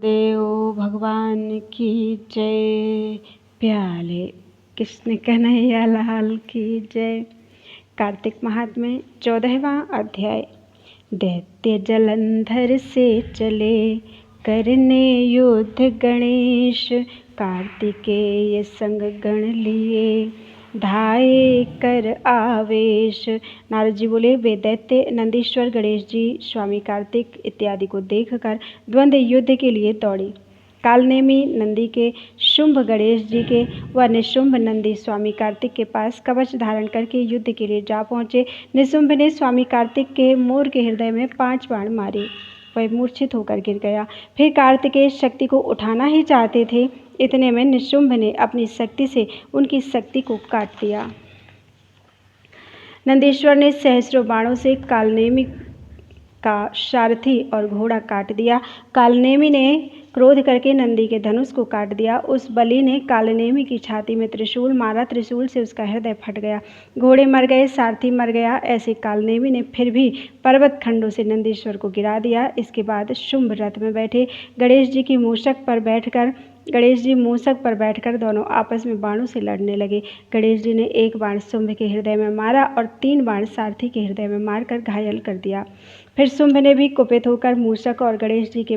देव भगवान की जय। प्याले कृष्ण कन्हैया लाल की जय। कार्तिक महात्म्य 14वां अध्याय। दैत्य जलंधर से चले करने युद्ध गणेश, कार्तिकेय संग गण लिए धाये कर आवेश। नारद जी बोले, वे दैत्य नंदीश्वर, गणेश जी, स्वामी कार्तिक इत्यादि को देखकर द्वंद्व युद्ध के लिए दौड़े। कालनेमी नंदी के शुंभ गणेश जी के व निशुंभ नंदी स्वामी कार्तिक के पास कवच धारण करके युद्ध के लिए जा पहुँचे। निशुंभ ने स्वामी कार्तिक के मोर के हृदय में 5 बाण मारे, वह मूर्छित होकर गिर गया। फिर कार्तिकेय शक्ति को उठाना ही चाहते थे, इतने में निशुंभ ने अपनी शक्ति से उनकी शक्ति को काट दिया। नंदीश्वर ने सहस्रों बाणों से कालनेमी का सारथी और घोड़ा काट दिया। कालनेमी ने क्रोध करके नंदी के धनुष को काट दिया। उस बलि ने कालनेमी की छाती में त्रिशूल मारा, त्रिशूल से उसका हृदय फट गया। घोड़े मर गए, सारथी मर गया। ऐसे कालनेमी ने फिर भी पर्वत खंडों से नंदीश्वर को गिरा दिया। इसके बाद शुंभ रथ में बैठे गणेश जी मूषक पर बैठकर दोनों आपस में बाणों से लड़ने लगे। गणेश जी ने एक बाण शुंभ के हृदय में मारा और 3 बाण सारथी के हृदय में मारकर घायल कर दिया। फिर शुंभ ने भी कुपित होकर मूषक और गणेश जी को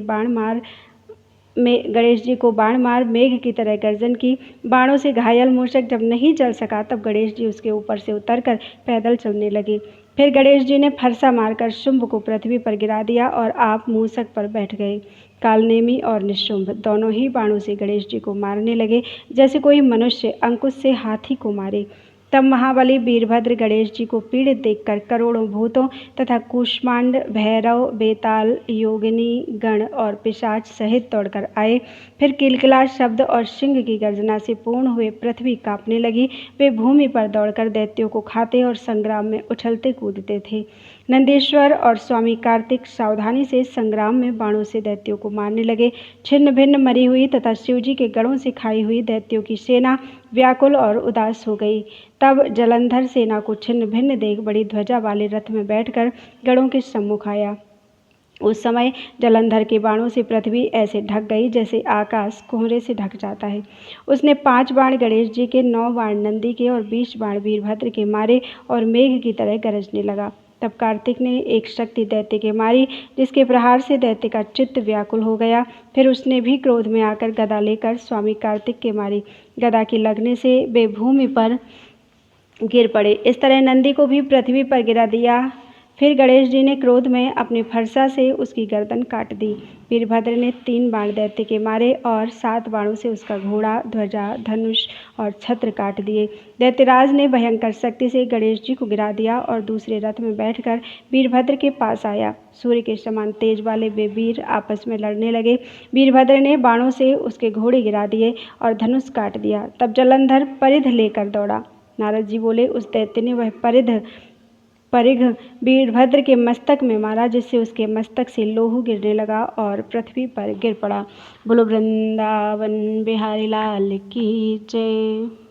बाण मार मेघ की तरह गर्जन की। बाणों से घायल मूषक जब नहीं चल सका तब गणेश जी उसके ऊपर से उतरकर पैदल चलने लगे। फिर गणेश जी ने फरसा मारकर शुंभ को पृथ्वी पर गिरा दिया और आप मूषक पर बैठ गए। कालनेमी और निशुंभ दोनों ही बाणों से गणेश जी को मारने लगे, जैसे कोई मनुष्य अंकुश से हाथी को मारे। तब महाबली वीरभद्र गणेश जी को पीड़ित देखकर करोड़ों भूतों तथा कूष्मांड, भैरव, बेताल, योगिनी गण और पिशाच सहित दौड़कर आए। फिर किलकिला शब्द और सिंह की गर्जना से पूर्ण हुए पृथ्वी कांपने लगी। वे भूमि पर दौड़कर दैत्यों को खाते और संग्राम में उछलते कूदते थे। नंदीश्वर और स्वामी कार्तिक सावधानी से संग्राम में बाणों से दैत्यों को मारने लगे। छिन्न भिन्न मरी हुई तथा शिवजी के गढ़ों से खाई हुई दैत्यों की सेना व्याकुल और उदास हो गई। तब जलंधर सेना को छिन्न भिन्न देख बड़ी ध्वजा वाले रथ में बैठकर गढ़ों के सम्मुख आया। उस समय जलंधर के बाणों से पृथ्वी ऐसे ढक गई जैसे आकाश कोहरे से ढक जाता है। उसने 5 बाण गणेश जी के, 9 बाण नंदी के और 20 बाण वीरभद्र के मारे और मेघ की तरह गरजने लगा। तब कार्तिक ने एक शक्ति दैत्य के मारी, जिसके प्रहार से दैत्य का चित्त व्याकुल हो गया। फिर उसने भी क्रोध में आकर गदा लेकर स्वामी कार्तिक के मारी। गदा की लगने से वे भूमि पर गिर पड़े। इस तरह नंदी को भी पृथ्वी पर गिरा दिया। फिर गणेश जी ने क्रोध में अपने फरसा से उसकी गर्दन काट दी। वीरभद्र ने 3 बाण दैत्य के मारे और 7 बाणों से उसका घोड़ा, ध्वजा, धनुष और छत्र काट दिए। दैत्यराज ने भयंकर शक्ति से गणेश जी को गिरा दिया और दूसरे रथ में बैठकर वीरभद्र के पास आया। सूर्य के समान तेज वाले वे वीर आपस में लड़ने लगे। वीरभद्र ने बाणों से उसके घोड़े गिरा दिए और धनुष काट दिया। तब जलंधर परिध लेकर दौड़ा। नारद जी बोले, उस दैत्य ने वह परिघ वीरभद्र के मस्तक में मारा, जिससे उसके मस्तक से लोहू गिरने लगा और पृथ्वी पर गिर पड़ा। बोलो वृंदावन बिहारी लाल की जय।